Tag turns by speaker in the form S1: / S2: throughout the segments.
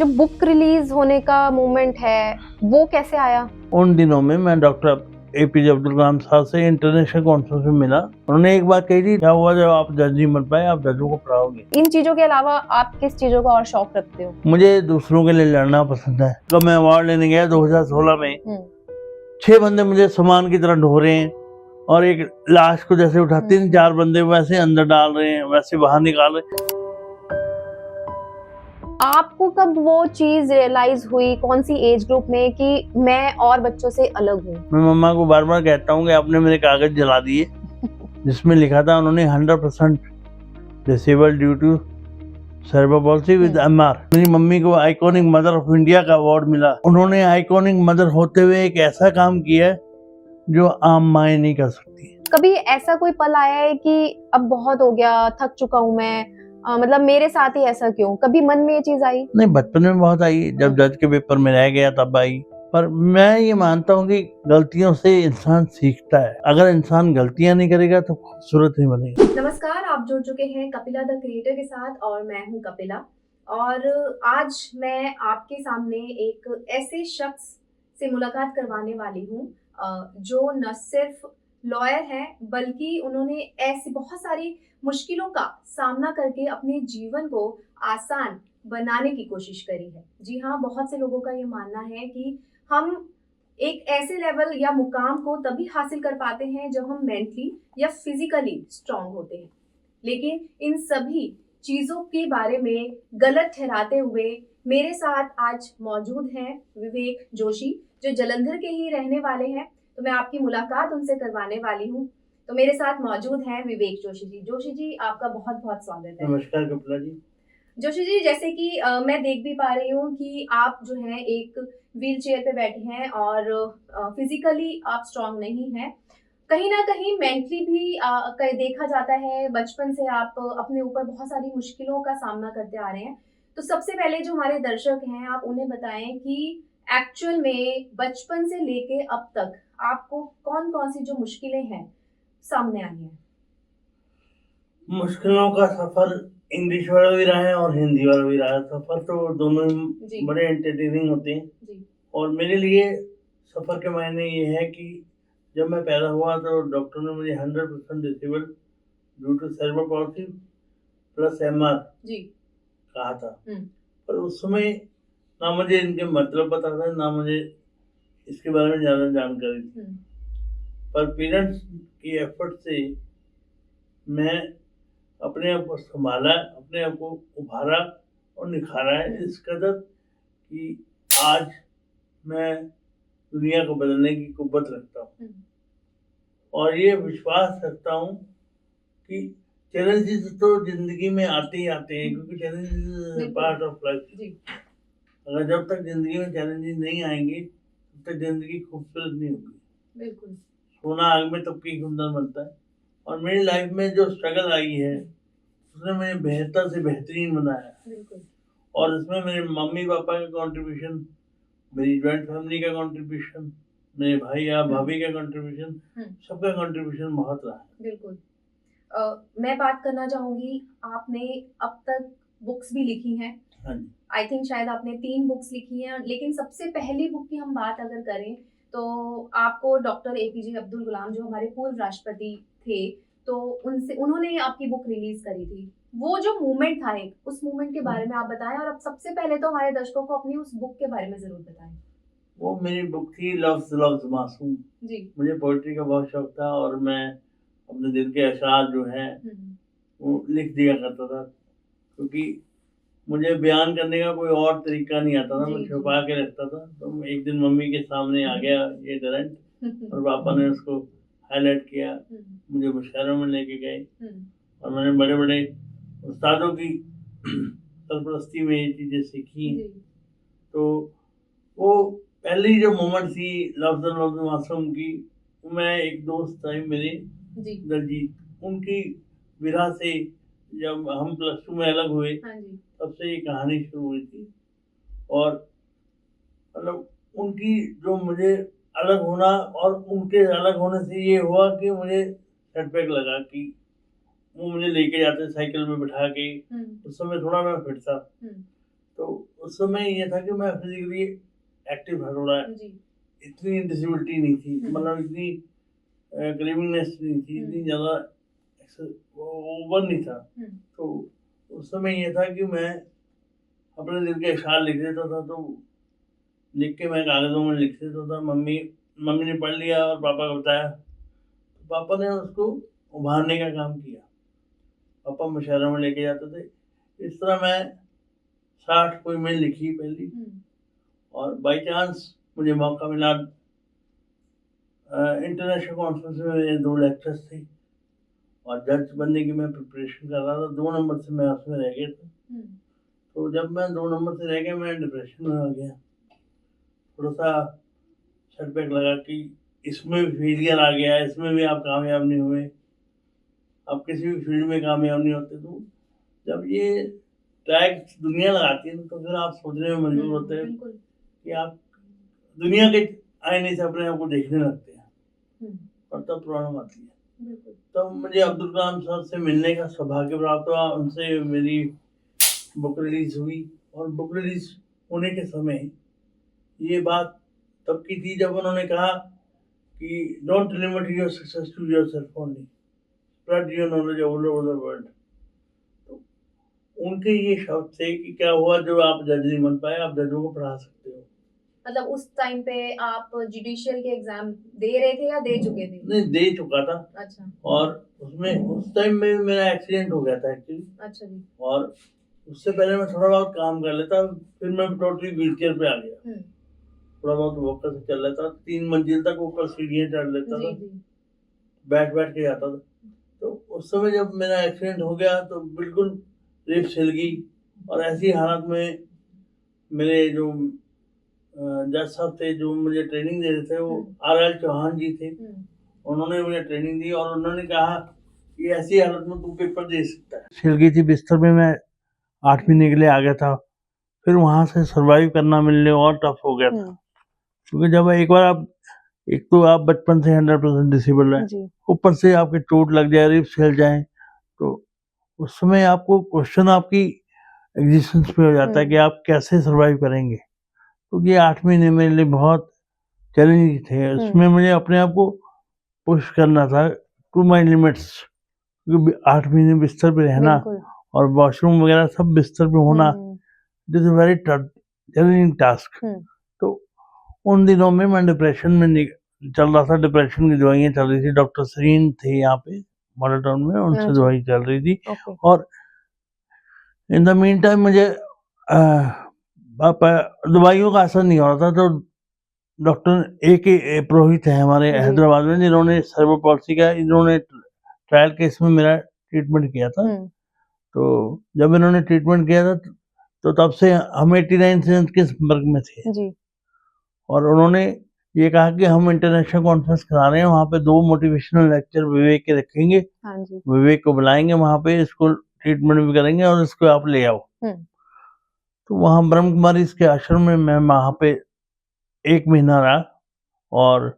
S1: जो book release होने का मोमेंट है वो कैसे आया?
S2: उन दिनों में मैं डॉक्टर एपीजे अब्दुल कलाम साहब से इंटरनेशनल कॉन्फ्रेंस में मिला। उन्होंने एक बात कही थी, क्या हुआ जब आप जज नहीं बन पाए, आप जजों को पढ़ाओगे।
S1: इन चीजों के अलावा आप किस चीजों का और शौक रखते हो?
S2: मुझे दूसरों के लिए लड़ना पसंद है। जब मैं अवार्ड लेने गया 2016 में, 6 बंदे मुझे सामान की तरह ढो रहे हैं और एक लाश को जैसे उठाते हैं 4 बंदे वैसे अंदर डाल रहे हैं, वैसे बाहर निकाल रहे हैं।
S1: आपको कब वो चीज रियलाइज हुई, कौन सी एज ग्रुप में, कि मैं और बच्चों से अलग हूँ?
S2: मैं मम्मा को बार बार कहता हूँ कि आपने मेरे कागज जला दिए जिसमें लिखा था उन्होंने 100% disabled due to cerebral palsy with MR. मेरी मम्मी को आइकॉनिक मदर ऑफ इंडिया का अवार्ड मिला। उन्होंने आइकॉनिक मदर होते हुए एक ऐसा काम किया है जो आम माएँ नहीं कर सकती।
S1: कभी ऐसा कोई पल आया है कि अब बहुत हो गया, थक चुका हूँ मैं, मतलब मेरे साथ ही ऐसा क्यों? कभी मन में ये चीज आई?
S2: नहीं, बचपन में बहुत आई, जब जज के पेपर में रह गया तब आई। पर मैं ये मानता हूँ कि गलतियों से इंसान सीखता है। अगर इंसान गलतियां नहीं करेगा तो खूबसूरत नहीं बनेगा।
S1: नमस्कार, आप जुड़ चुके हैं कपिला द क्रिएटर के साथ और मैं हूं कपिला। और आज मैं आपके सामने एक ऐसे शख्स से मुलाकात करवाने वाली हूं जो न सिर्फ लॉयर हैं बल्कि उन्होंने ऐसी बहुत सारी मुश्किलों का सामना करके अपने जीवन को आसान बनाने की कोशिश करी है। जी हाँ, बहुत से लोगों का ये मानना है कि हम एक ऐसे लेवल या मुकाम को तभी हासिल कर पाते हैं जब हम मेंटली या फिजिकली स्ट्रांग होते हैं। लेकिन इन सभी चीजों के बारे में गलत ठहराते हुए मेरे साथ आज मौजूद हैं विवेक जोशी, जो जलंधर के ही रहने वाले हैं। तो मैं आपकी मुलाकात उनसे करवाने वाली हूँ। तो मेरे साथ मौजूद हैं विवेक जोशी जी। जोशी जी, आपका बहुत बहुत स्वागत है।
S2: नमस्कार कपिला जी।
S1: जोशी जी, जैसे कि मैं देख भी पा रही हूँ कि आप जो है एक व्हील चेयर पे बैठे हैं और फिजिकली आप स्ट्रांग नहीं हैं। कहीं ना कहीं मेंटली भी देखा जाता है, बचपन से आप अपने ऊपर बहुत सारी मुश्किलों का सामना करते आ रहे हैं। तो सबसे पहले जो हमारे दर्शक हैं, आप उन्हें बताएं कि एक्चुअल में बचपन से लेके अब तक आपको कौन कौन सी जो मुश्किलें हैं सामने आई हैं?
S2: मुश्किलों का सफर इंग्लिश वाला भी रहा है और हिंदी वाला भी रहा है। सफर तो दोनों
S1: जी।
S2: ही बड़े एंटरटेनिंग होते हैं।
S1: जी।
S2: और मेरे लिए सफर के मायने ये है कि जब मैं पैदा हुआ तो डॉक्टर ने मुझे 100% disable due to cerebral palsy plus MR
S1: जी।
S2: कहा था। पर उस समय ना मुझे इनके मतलब पता था, ना मुझे इसके बारे में ज़्यादा जानकारी थी। पर पेरेंट्स की एफर्ट से मैं अपने आप को संभाला, अपने आप को उभारा और निखारा है इस कदर कि आज मैं दुनिया को बदलने की कुव्वत रखता हूँ। और ये विश्वास रखता हूँ कि चैलेंजेस तो जिंदगी में आते ही आते हैं, क्योंकि चैलेंजेस पार्ट ऑफ लाइफ। अगर जब तक जिंदगी में चैलेंजेस नहीं आएंगे तब तक जिंदगी खूबसूरत नहीं होगी।
S1: बिल्कुल।
S2: सोना आग में तब की सुंदर बनता है। और मेरी लाइफ में जो स्ट्रगल आई है उसने मुझे बेहतर से बेहतरीन बनाया।
S1: बिल्कुल।
S2: और इसमें मेरे मम्मी पापा का कंट्रीब्यूशन, मेरी जॉइंट फैमिली का कंट्रीब्यूशन, मेरे भाई या भाभी का कंट्रीब्यूशन, सबका कंट्रीब्यूशन बहुत रहा है।
S1: बिल्कुल। मैं बात करना चाहूंगी, आपने अब तक बुक्स भी लिखी हैं।
S2: हाँ जी।
S1: आई थिंक शायद आपने 3 बुक्स लिखी हैं, लेकिन सबसे पहली बुक की हम बात अगर करें तो आपको डॉक्टर एपीजे अब्दुल कलाम, जो हमारे पूर्व राष्ट्रपति थे, तो उन्होंने आपकी बुक रिलीज करी थी। वो जो मूवमेंट था एक, उस मूवमेंट के बारे में आप बताएं। और अब सबसे पहले तो हमारे दर्शकों को अपनी उस बुक के बारे में जरूर बताएं।
S2: वो मेरी बुक थी लफ्ज लफ्ज मासूम जी। मुझे पोइट्री का बहुत शौक था और मैं अपने दिल के अशआर जो हैं वो लिख दिया करता था, क्योंकि मुझे बयान करने का कोई और तरीका नहीं आता था। मैं छुपा के रखता था। तो एक दिन मम्मी के सामने आ गया ये टैलेंट और पापा ने उसको हाईलाइट किया, मुझे मुशायरों में लेके गए और मैंने बड़े बड़े उस्तादों की सरपरस्ती में ये चीज़ें सीखी। तो वो पहली जो मोमेंट थी लफ्ज़ लफ्ज़ मासूम की, मैं एक दोस्त था मेरे दलजीत, उनकी विरह से जब हम +2 में अलग हुए तब से ये कहानी शुरू हुई थी। और मतलब उनकी जो मुझे अलग होना और उनके अलग होने से ये हुआ कि मुझे सेटबैक लगा कि वो मुझे लेके जाते साइकिल में बिठा के। उस समय थोड़ा मैं फिट था, तो उस समय ये था कि मैं फिजिकली एक्टिव था थोड़ा, इतनी डिसेबिलिटी नहीं थी, मतलब इतनी क्रेविंगनेस नहीं थी, इतनी ज़्यादा ओवर नहीं था। तो उस समय ये था कि मैं अपने दिल के अशआर लिख देता था, तो लिख के मैं कागज़ों में लिख देता था। मम्मी ने पढ़ लिया और पापा को बताया, तो पापा ने उसको उभारने का काम किया। पापा मुशायरों में लेके जाते थे। इस तरह मैं 60 पोएमें लिखी पहली, और बाई चांस मुझे मौका मिला, इंटरनेशनल कॉन्फ्रेंस में मेरे 2 लेक्चर्स थे और जज बनने की मैं प्रिपरेशन कर रहा था। 2 नंबर से मैं उसमें रह गया था। तो जब मैं 2 नंबर से रह गया, मैं डिप्रेशन में आ गया। थोड़ा-सा सेटबैक लगा कि इसमें भी फेलियर आ गया, इसमें भी आप कामयाब नहीं हुए। आप किसी भी फील्ड में कामयाब नहीं होते। तो जब ये टैग दुनिया लगाती है, तो फिर आप सोचने में मजबूर होते हैं कि आप दुनिया के आईने से अपने आप को देखने लगते हैं, और तब प्रॉब्लम आती है। तब मुझे अब्दुल कलाम साहब से मिलने का सौभाग्य प्राप्त हुआ। उनसे मेरी बुक रिलीज हुई, और बुक रिलीज होने के समय ये बात तब की थी जब उन्होंने कहा कि don't limit your success to yourself only, spread your knowledge all over the world. तो उनके ये शब्द थे कि क्या हुआ जब आप जज नहीं बन पाए, आप जजों को पढ़ा सकते हो।
S1: मतलब उस टाइम पे आप जुडिशियल के एग्जाम दे रहे थे या दे चुके थे?
S2: नहीं, दे चुका था।
S1: अच्छा।
S2: और उसमें उस टाइम में मेरा एक्सीडेंट हो गया था एक्चुअली।
S1: अच्छा जी।
S2: और उससे पहले मैं थोड़ा बहुत काम कर लेता, फिर मैं टोटली व्हीलचेयर पे आ गया। थोड़ा बहुत वॉकर से चल लेता, 3 मंजिल तक ऊपर सीढ़ियाँ चढ़ लेता था, बैठ के जाता था। तो उस समय जब मेरा एक्सीडेंट हो गया, तो बिल्कुल रिब्स हिल गई, और ऐसी हालत में मेरे जो जज साहब थे, जो मुझे ट्रेनिंग दे रहे थे, वो RL चौहान जी थे। उन्होंने मुझे ट्रेनिंग दी और उन्होंने कहा कि ऐसी हालत में तू पेपर दे सकता है। छिल गई थी बिस्तर में, मैं 8 महीने के लिए आ गया था। फिर वहाँ से सर्वाइव करना मेरे लिए और टफ हो गया था, क्योंकि जब एक बार आप, एक तो आप बचपन से 100% डिसेबल है, ऊपर से आपके चोट लग जाए, रिब्स हिल जाए, तो उस समय आपको क्वेश्चन आपकी एग्जिस्टेंस पे हो जाता है कि आप कैसे सर्वाइव करेंगे। तो ये 8 महीने मेरे लिए बहुत चैलेंजिंग थे। उसमें मुझे अपने आप को पुश करना था टू माय लिमिट्स, क्योंकि 8 महीने बिस्तर पे रहना और वॉशरूम वगैरह सब बिस्तर पे होना, it is a very challenging task. तो उन दिनों में मैं डिप्रेशन में चल रहा था। डिप्रेशन की दवाइयाँ चल रही थी, डॉक्टर सरीन थे यहाँ पे मॉडल टाउन में, उनसे दवाई चल रही थी। और इन द मीन टाइम मुझे दवाइयों का असर नहीं हो रहा था। तो डॉक्टर A.K. पुरोहित है हमारे हैदराबाद में, जिन्होंने सर्वो पॉलिसी का, इन्होंने ट्रायल केस में मेरा ट्रीटमेंट किया था। तो जब इन्होंने ट्रीटमेंट किया था, तो तब से हम 89 से उनके संपर्क में थे जी। और उन्होंने ये कहा कि हम इंटरनेशनल कॉन्फ्रेंस करा रहे हैं, वहाँ पे 2 मोटिवेशनल लेक्चर विवेक के रखेंगे। हाँ जी। विवेक को बुलाएंगे वहाँ पे, इसको ट्रीटमेंट भी करेंगे और इसको आप ले आओ। तो वहाँ ब्रह्म कुमारी इसके आश्रम में मैं वहाँ पे 1 महीना रहा, और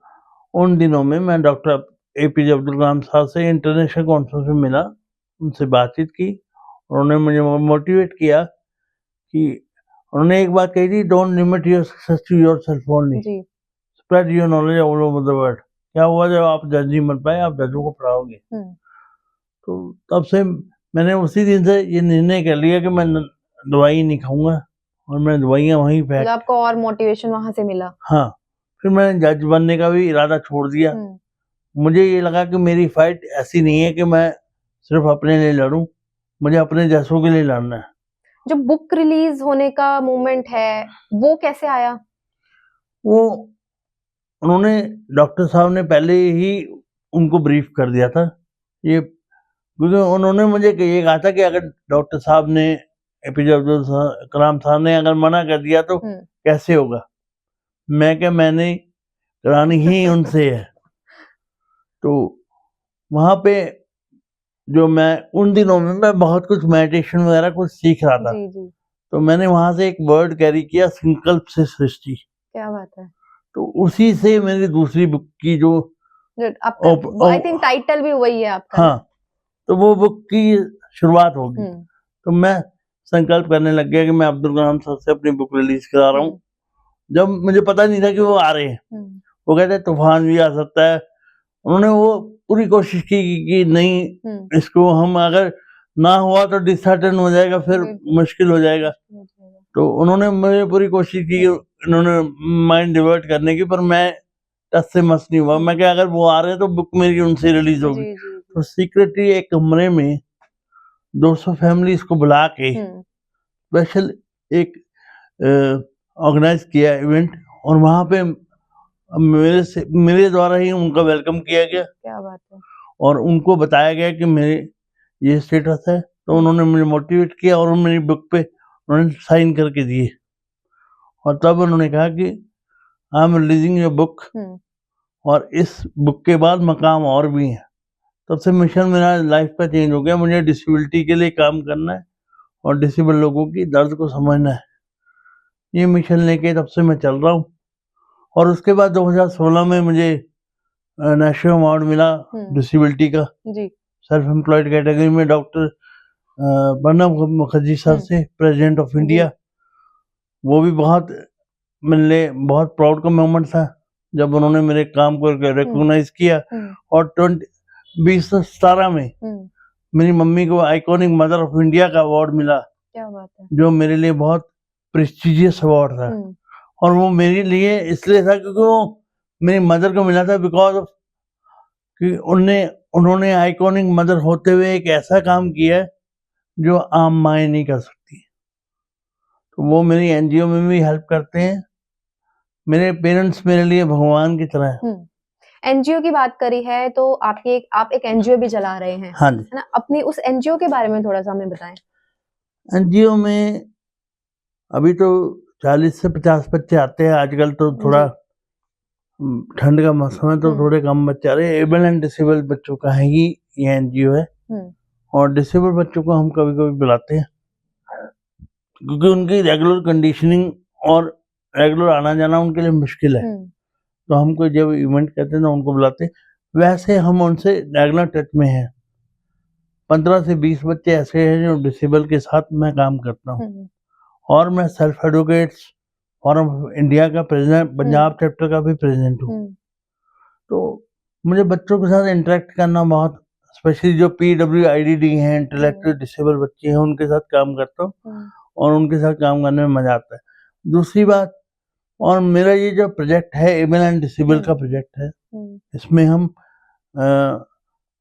S2: उन दिनों में मैं डॉक्टर APJ अब्दुल कलाम साहब से इंटरनेशनल कॉन्फ्रेंस में मिला, उनसे बातचीत की। उन्होंने मुझे मोटिवेट किया कि उन्होंने एक बात कही थी, don't limit your success to yourself only, spread your knowledge all over the world. क्या हुआ जब आप जज नहीं बन पाए, आप जजों को पढ़ाओगे। तो तब से मैंने उसी दिन से ये निर्णय कर लिया कि मैं दवाई नहीं खाऊंगा, और मैं दवाइयाँ वहीं पे।
S1: आपको और मोटिवेशन वहां से मिला?
S2: हाँ, फिर मैंने जज बनने का भी इरादा छोड़ दिया। मुझे ये लगा कि मेरी फाइट ऐसी नहीं है कि मैं सिर्फ अपने लिए लड़ूं, मुझे अपने जैसों के लिए लड़ना है।
S1: जो बुक रिलीज होने का मोमेंट है, वो कैसे आया?
S2: वो उन्होंने, डॉक्टर साहब ने पहले ही उनको ब्रीफ कर दिया था ये, क्योंकि उन्होंने मुझे ये कहा था कि अगर डॉक्टर साहब ने, APJ अब्दुल कलाम साहब ने अगर मना कर दिया तो कैसे होगा। मैं क्या, मैंने करानी ही उनसे है। तो वहाँ पे जो मैं उन दिनों में मैं बहुत कुछ मेडिटेशन वगैरह कुछ सीख रहा था। जी। तो मैंने वहाँ से एक वर्ड कैरी किया, संकल्प से सृष्टि।
S1: क्या बात है।
S2: तो उसी से मेरी दूसरी बुक की जो
S1: आई थिंक टाइटल भी वही है आपका।
S2: हाँ, तो वो बुक की शुरुआत होगी। तो मैं संकल्प करने लग गया कि मैं अब्दुल कलाम साहब से अपनी बुक रिलीज करा रहा हूँ। जब मुझे पता नहीं था कि वो आ रहे हैं, वो कहते तूफान भी आ सकता है। उन्होंने वो पूरी कोशिश की कि नहीं, इसको हम अगर ना हुआ तो डिसहार्टन हो जाएगा, फिर मुश्किल हो जाएगा। तो उन्होंने मुझे पूरी कोशिश की, इन्होंने माइंड डिवर्ट करने की, पर मैं टस से मस नहीं हुआ। मैं क्या, अगर वो आ रहे हैं तो बुक मेरी उनसे रिलीज होगी। तो सीक्रेटली एक कमरे में 200 फैमिलीज को बुला के स्पेशल एक ऑर्गेनाइज किया इवेंट, और वहां पे मेरे द्वारा ही उनका वेलकम किया गया।
S1: क्या बात है।
S2: और उनको बताया गया कि मेरे ये स्टेटस है, तो उन्होंने मुझे मोटिवेट किया और मेरी बुक पे उन्होंने साइन करके दिए। और तब उन्होंने कहा कि I am releasing your book, और इस बुक के बाद मकाम और भी हैं। तब से मिशन मेरा लाइफ का चेंज हो गया। मुझे डिसेबिलिटी के लिए काम करना है और डिसेबल लोगों की दर्द को समझना है। ये मिशन लेके तब से मैं चल रहा हूँ। और उसके बाद 2016 में मुझे नेशनल अवार्ड मिला डिसेबिलिटी का, सेल्फ एम्प्लॉयड कैटेगरी में, डॉक्टर प्रणब मुखर्जी सर से, प्रेसिडेंट ऑफ इंडिया। वो भी बहुत बहुत प्राउड का मोमेंट था जब उन्होंने मेरे काम को रिकॉग्नाइज किया। और 2017 में मेरी मम्मी को आइकॉनिक मदर ऑफ इंडिया का अवार्ड मिला।
S1: क्या बात है। जो
S2: मेरे लिए बहुत प्रेस्टिजियस अवार्ड था। और वो मेरे लिए इसलिए था क्योंकि वो मेरी मदर को मिला था, बिकॉज ऑफ कि उन्होंने आइकॉनिक मदर होते हुए एक ऐसा काम किया जो आम माएँ नहीं कर सकती। तो वो मेरी एनजीओ में भी हेल्प करते हैं। मेरे पेरेंट्स मेरे लिए भगवान की तरह हैं।
S1: एनजीओ की बात करी है तो आप एक एनजीओ भी चला रहे हैं,
S2: हाँ जी,
S1: है ना। अपनी उस एनजीओ के बारे में थोड़ा सा हमें बताएं।
S2: एनजीओ में अभी तो 40 से 50 बच्चे आते हैं। आजकल तो थोड़ा ठंड का मौसम है तो थोड़े कम बच्चे आ रहे हैं। एबल एंड डिसेबल बच्चों का है ही ये एनजीओ है। और डिसेबल बच्चों को हम कभी कभी बुलाते हैं क्योंकि उनकी रेगुलर कंडीशनिंग और रेगुलर आना जाना उनके लिए मुश्किल है। तो हमको जब इवेंट कहते हैं ना, उनको बुलाते। वैसे हम उनसे रेगुलर टच में हैं। 15 से 20 बच्चे ऐसे हैं जो डिसेबल के साथ मैं काम करता हूँ। और मैं self advocates forum of India का प्रेसिडेंट, पंजाब चैप्टर का भी प्रेसिडेंट हूँ। तो मुझे बच्चों के साथ इंटरेक्ट करना बहुत, स्पेशली जो PWIDD हैं, इंटेलेक्चुअली डिसेबल बच्चे हैं, उनके साथ काम करता हूँ और उनके साथ काम करने में मजा आता है। दूसरी बात, और मेरा ये जो प्रोजेक्ट है एबल एंड डिसेबल का प्रोजेक्ट है, इसमें हम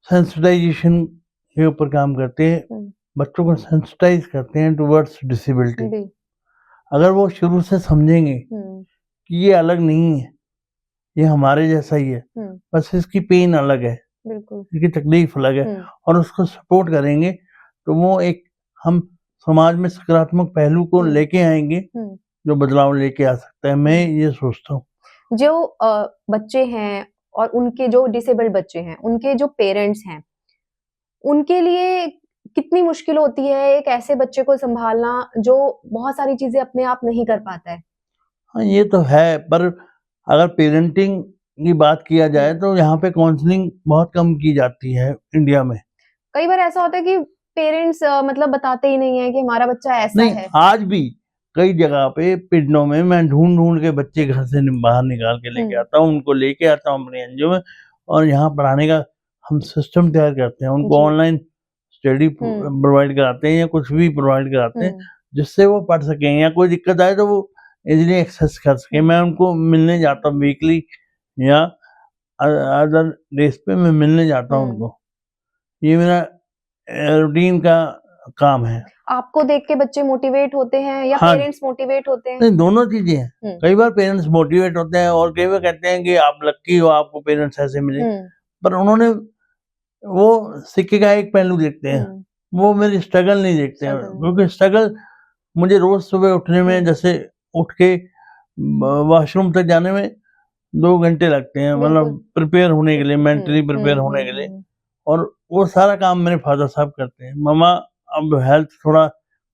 S2: सेंसिटाइजेशन के ऊपर काम करते हैं। बच्चों को सेंसिटाइज करते हैं टुवर्ड्स डिसेबिलिटी। अगर वो शुरू से समझेंगे कि ये अलग नहीं है, ये हमारे जैसा ही है, बस इसकी पेन अलग है, इसकी तकलीफ अलग है, और उसको सपोर्ट करेंगे तो वो एक हम समाज में सकारात्मक पहलू को लेके आएंगे जो बदलाव लेके आ सकता है। मैं ये सोचता हूँ।
S1: जो बच्चे हैं और उनके जो डिसेबल्ड बच्चे हैं, उनके जो पेरेंट्स हैं, उनके लिए कितनी मुश्किल होती है एक ऐसे बच्चे को संभालना जो बहुत सारी चीजें अपने आप नहीं कर पाता है।
S2: हाँ, ये तो है, पर अगर पेरेंटिंग की बात किया जाए तो यहाँ पे काउंसलिंग बहुत कम की जाती है इंडिया में।
S1: कई बार ऐसा होता है कि पेरेंट्स मतलब बताते ही नहीं है कि हमारा बच्चा ऐसा
S2: नहीं
S1: है।
S2: आज भी कई जगह पे पिंडों में मैं ढूंढ के बच्चे घर से बाहर निकाल के लेके आता हूँ, उनको लेके आता हूँ अपने एनजीओ में, और यहाँ पढ़ाने का हम सिस्टम तैयार करते हैं। उनको ऑनलाइन स्टडी प्रोवाइड कराते हैं या कुछ भी प्रोवाइड कराते हैं जिससे वो पढ़ सकें, या कोई दिक्कत आए तो वो इजीली एक्सेस कर सके। मैं उनको मिलने जाता हूँ वीकली या अदर डेज पे मैं मिलने जाता हूँ उनको। ये मेरा रूटीन का काम है।
S1: आपको देख के बच्चे मोटिवेट होते हैं या पेरेंट्स मोटिवेट होते हैं?
S2: नहीं, दोनों चीजें हैं। कई बार पेरेंट्स मोटिवेट होते हैं और कई बार कहते हैं कि आप लक्की हो, आपको पेरेंट्स ऐसे मिले। पर उन्होंने वो सिक्के का एक पहलू देखते हैं, वो मेरी स्ट्रगल नहीं देखते हैं। क्योंकि स्ट्रगल मुझे रोज सुबह उठने में, जैसे उठ के वॉशरूम तक जाने में 2 घंटे लगते हैं, मतलब प्रिपेयर होने के लिए, मेंटली प्रिपेयर होने के लिए। और वो सारा काम मेरे फादर साहब करते हैं। मम्मा अब हेल्थ थोड़ा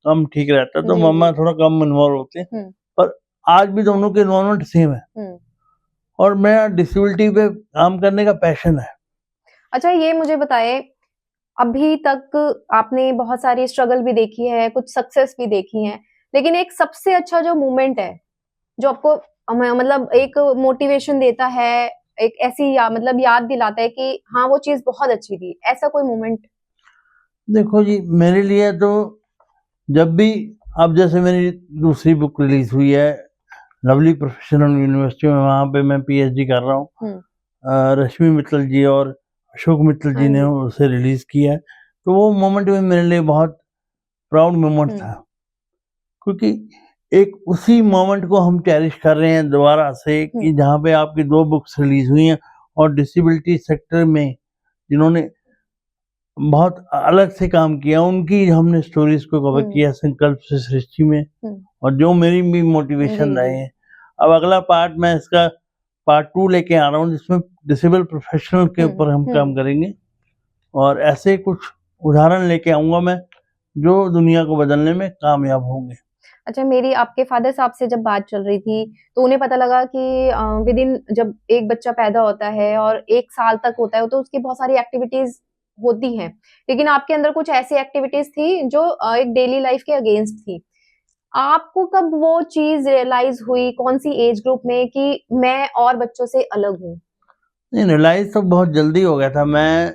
S2: कम ठीक रहता है तो मम्मा थोड़ा कम इन्वॉल्व होते हैं, पर आज भी दोनों के इन्वॉल्वमेंट सेम है। और मेरा डिसेबिलिटी पे काम करने का पैशन है।
S1: अच्छा, ये मुझे बताइए, अभी तक आपने बहुत सारी स्ट्रगल भी देखी है, कुछ सक्सेस भी देखी हैं, लेकिन एक सबसे अच्छा जो मोमेंट है, जो आपको मतलब एक मोटिवेशन देता है, एक ऐसी मतलब याद दिलाता है कि हाँ, वो चीज़ बहुत अच्छी थी, ऐसा कोई मोमेंट?
S2: देखो जी, मेरे लिए तो जब भी, अब जैसे मेरी दूसरी बुक रिलीज हुई है लवली प्रोफेशनल यूनिवर्सिटी में, वहाँ पे मैं पीएचडी कर रहा हूँ। रश्मि मित्तल जी और अशोक मित्तल जी ने उसे रिलीज किया है, तो वो मोमेंट भी मेरे लिए बहुत प्राउड मोमेंट था, क्योंकि एक उसी मोमेंट को हम चेरिश कर रहे हैं दोबारा से, कि जहाँ पे आपकी 2 बुक्स रिलीज हुई हैं और डिसेबिलिटी सेक्टर में जिन्होंने बहुत अलग से काम किया, उनकी हमने स्टोरीज को कवर किया संकल्प से सृष्टि में, और जो मेरी भी मोटिवेशन रहे हैं। अब अगला पार्ट मैं इसका पार्ट 2 लेके आ रहा हूँ, जिसमें डिसेबल प्रोफेशनल के ऊपर हम काम करेंगे, और ऐसे कुछ उदाहरण लेके आऊंगा मैं जो दुनिया को बदलने में कामयाब होंगे।
S1: अच्छा, मेरी आपके फादर साहब से जब बात चल रही थी, तो उन्हें पता लगा कि विदिन जब एक बच्चा पैदा होता है और 1 साल तक होता है, तो उसकी बहुत सारी एक्टिविटीज़ होती हैं। लेकिन आपके अंदर कुछ ऐसी एक्टिविटीज़ थी जो एक डेली लाइफ़ के अगेंस्ट थी। आपको कब वो चीज़ रियलाइज़ हुई, कौन-सी एज ग्रुप में कि मैं और बच्चों से अलग हूँ?
S2: नहीं, रियलाइज़ तो बहुत जल्दी हो गया था। मैं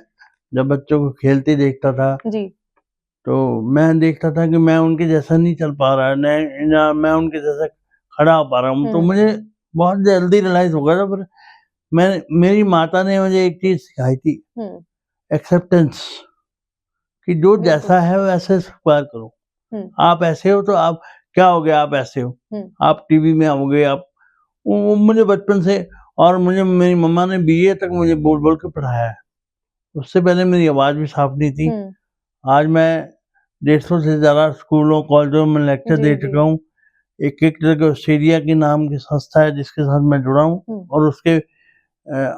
S2: जब बच्चों को खेलते देखता था,
S1: जी।
S2: तो मैं देखता था कि मैं उनके जैसा नहीं चल पा रहा, ना मैं उनके जैसा खड़ा हो पा रहा हूँ। तो मुझे बहुत जल्दी रियलाइज़ हो गया था, पर मेरी माता ने मुझे एक चीज़ सिखाई थी, एक्सेप्टेंस, कि जो जैसा है वैसे स्वीकार करो। आप ऐसे हो तो आप क्या हो गया, आप ऐसे हो, आप टीवी में आओगे, आप वो मुझे बचपन से, और मुझे मेरी मम्मा ने बीए तक मुझे बोल-बोल के पढ़ाया है। उससे पहले मेरी आवाज़ भी साफ नहीं थी। आज मैं 150 से ज़्यादा स्कूलों, कॉलेजों में लेक्चर दे चुका हूँ। एक जगह ऑस्ट्रेलिया के नाम की संस्था है जिसके साथ मैं जुड़ा हूँ, और उसके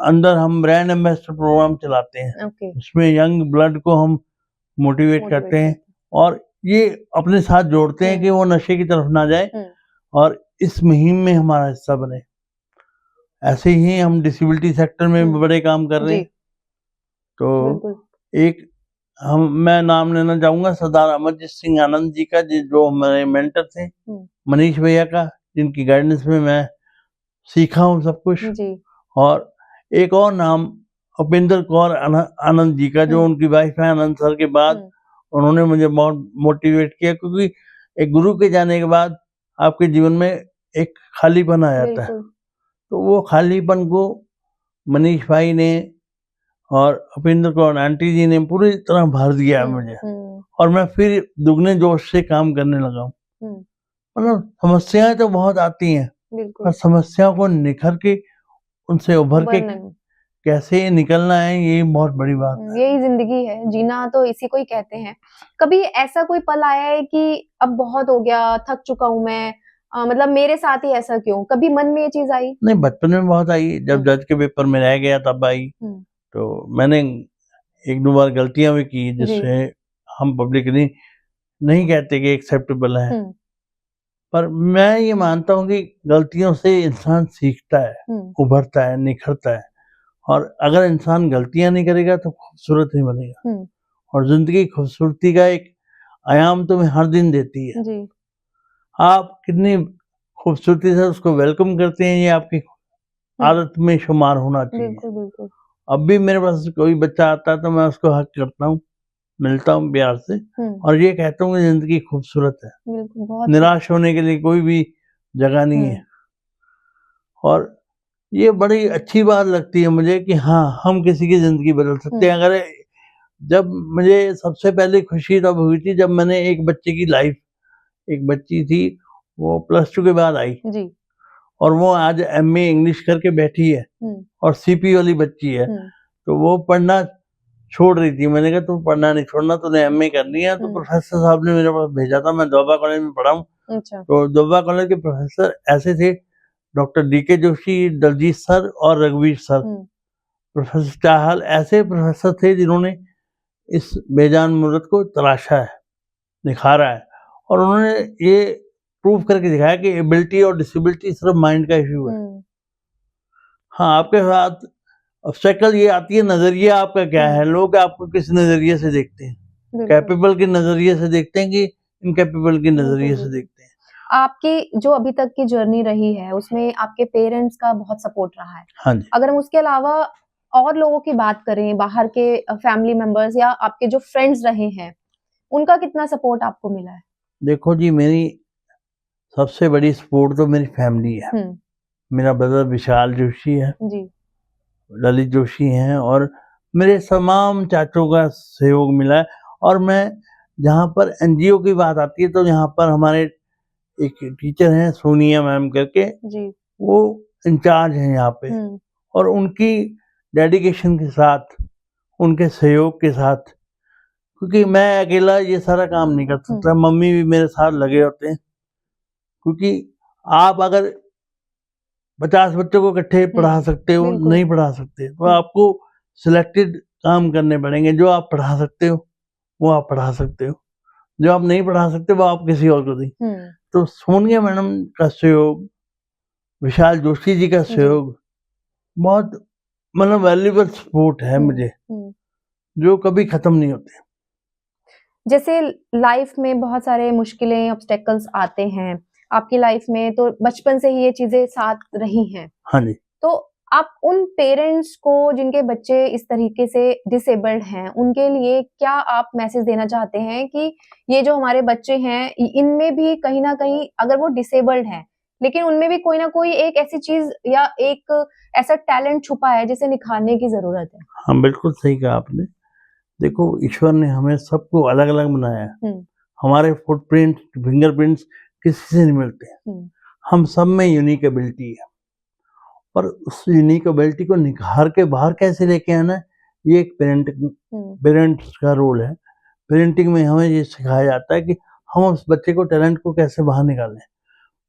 S2: अंदर हम ब्रांड एम्बेसडर प्रोग्राम चलाते हैं। उसमें यंग ब्लड को हम मोटिवेट करते हैं, और ये अपने साथ जोड़ते हैं कि वो नशे की तरफ ना जाए, और इस मुहिम में हमारा हिस्सा बने। ऐसे ही हम डिसेबिलिटी सेक्टर में भी बड़े काम कर रहे हैं। तो एक मैं नाम लेना चाहूँगा सरदार अमरजीत सिंह आनंद जी का, जो हमारे मेंटर थे, मनीष भैया का, जिनकी गाइडेंस में मैं सीखा हूँ सब कुछ। और एक और नाम उपेंद्र कौर आनंद जी का, जो उनकी वाइफ है आनंद सर के बाद, उन्होंने मुझे बहुत मोटिवेट किया, क्योंकि एक गुरु के जाने के बाद आपके जीवन में एक खालीपन आ जाता है। तो वो खालीपन को मनीष भाई ने और उपेंद्र कौर आंटी जी ने पूरी तरह भर दिया है मुझे, और मैं फिर दुगने जोश से काम करने लगा हूँ। मतलब समस्याएं तो बहुत आती हैं, पर समस्याओं को निखर के, उनसे उभर के कैसे निकलना है, ये बहुत बड़ी बात है।
S1: यही जिंदगी है, जीना तो इसी को ही कहते हैं। कभी ऐसा कोई पल आया है कि अब बहुत हो गया, थक चुका हूँ मैं, मतलब मेरे साथ ही ऐसा क्यों? कभी मन में ये चीज आई?
S2: नहीं, बचपन में बहुत आई, जब जज के पेपर में रह गया तब आई। तो मैंने 1-2 बार गलतियां भी की, जिससे हम पब्लिकली नहीं कहते कि एक्सेप्टेबल है, पर मैं ये मानता हूँ कि गलतियों से इंसान सीखता है, उभरता है, निखरता है, और अगर इंसान गलतियां नहीं करेगा तो खूबसूरत नहीं बनेगा। और जिंदगी खूबसूरती का एक आयाम तुम्हें हर दिन देती है। आप कितनी खूबसूरती से उसको वेलकम करते हैं, ये आपकी आदत में शुमार होना चाहिए। अब भी मेरे पास कोई बच्चा आता है तो मैं उसको हक करता हूँ, मिलता हूँ प्यार से, और ये कहता हूँ कि जिंदगी खूबसूरत है, निराश होने के लिए कोई भी जगह नहीं है। और ये बड़ी अच्छी बात लगती है मुझे कि हाँ, हम किसी की ज़िंदगी बदल सकते हैं। अगर जब मुझे सबसे पहले खुशी तब हुई थी जब मैंने एक बच्चे की लाइफ, एक बच्ची थी, वो +2 के बाद आई, और वो आज एमए इंग्लिश करके बैठी है, और सीपी वाली बच्ची है। तो वो पढ़ना छोड़ रही थी, मैंने कहा तू पढ़ना नहीं छोड़ना, तूने एमए करनी है। तो प्रोफेसर साहब ने मेरे पास भेजा था, मैं दोबा कॉलेज में पढ़ा हूँ। तो दोबा कॉलेज के प्रोफेसर ऐसे थे, doctor DK Joshi, Daljit sir और रघुवीर सर, प्रोफेसर चाहल, ऐसे प्रोफेसर थे जिन्होंने इस बेजान मूर्त को तराशा है, निखारा है, और उन्होंने ये प्रूव करके दिखाया कि एबिलिटी और डिसेबिलिटी सिर्फ माइंड का इश्यू है। हाँ, आपके साथ ऑब्स्टेकल ये आती है नजरिया आपका क्या है, लोग आपको किस नजरिए से देखते हैं, कैपेबल के नजरिए से देखते हैं कि इनकैपेबल के नजरिए से देखते हैं।
S1: आपकी जो अभी तक की जर्नी रही है उसमें आपके पेरेंट्स का बहुत सपोर्ट रहा है।
S2: हाँ जी।
S1: अगर हम उसके अलावा और लोगों की बात करें, बाहर के फैमिली मेंबर्स या आपके जो फ्रेंड्स रहे हैं, उनका कितना सपोर्ट आपको मिला है?
S2: देखो जी, मेरी सबसे बड़ी सपोर्ट तो मेरी फैमिली है। मेरा ब्रदर विशाल जोशी है जी, ललित जोशी हैं, और मेरे तमाम चाचों का सहयोग मिला है। और मैं जहाँ पर एनजीओ की बात आती है तो यहाँ पर हमारे एक टीचर हैं सोनिया मैम करके जी, वो इंचार्ज हैं यहाँ पे, और उनकी डेडिकेशन के साथ, उनके सहयोग के साथ, क्योंकि मैं अकेला ये सारा काम नहीं कर सकता, मम्मी भी मेरे साथ लगे होते हैं। क्योंकि आप अगर 50 बच्चों को इकट्ठे पढ़ा सकते हो, नहीं पढ़ा सकते, तो आपको सिलेक्टेड काम करने पड़ेंगे। जो आप पढ़ा सकते हो वो आप पढ़ा सकते हो, जो आप नहीं पढ़ा सकते वो आप किसी और को दें। तो सोनिया मैडम का सहयोग, विशाल जोशी जी का सहयोग बहुत मतलब वैल्यूबल सपोर्ट है मुझे, जो कभी खत्म नहीं होते।
S1: जैसे लाइफ में बहुत सारे मुश्किलें, ऑब्स्टेकल्स आते हैं, आपकी लाइफ में तो बचपन से ही ये चीजें साथ रही हैं।
S2: हाँ जी।
S1: तो आप उन पेरेंट्स को जिनके बच्चे इस तरीके से डिसेबल्ड हैं, उनके लिए क्या आप मैसेज देना चाहते हैं कि ये जो हमारे बच्चे हैं, इनमें भी कहीं ना कहीं, अगर वो डिसेबल्ड हैं, लेकिन उनमें भी कोई ना कोई एक ऐसी चीज या एक ऐसा टैलेंट छुपा है जिसे निखारने की जरूरत है?
S2: हाँ, बिल्कुल सही कहा आपने। देखो, ईश्वर ने हमें सबको अलग अलग बनाया है। हमारे फुटप्रिंट, फिंगरप्रिंट्स किसी से नहीं मिलते। हम सब में यूनिक एबिलिटी है, और उस यूनिक एबिलिटी को निखार के बाहर कैसे लेके आना है, ये एक पेरेंट्स का रोल है। पेरेंटिंग में हमें ये सिखाया जाता है कि हम उस बच्चे को, टैलेंट को कैसे बाहर निकालें।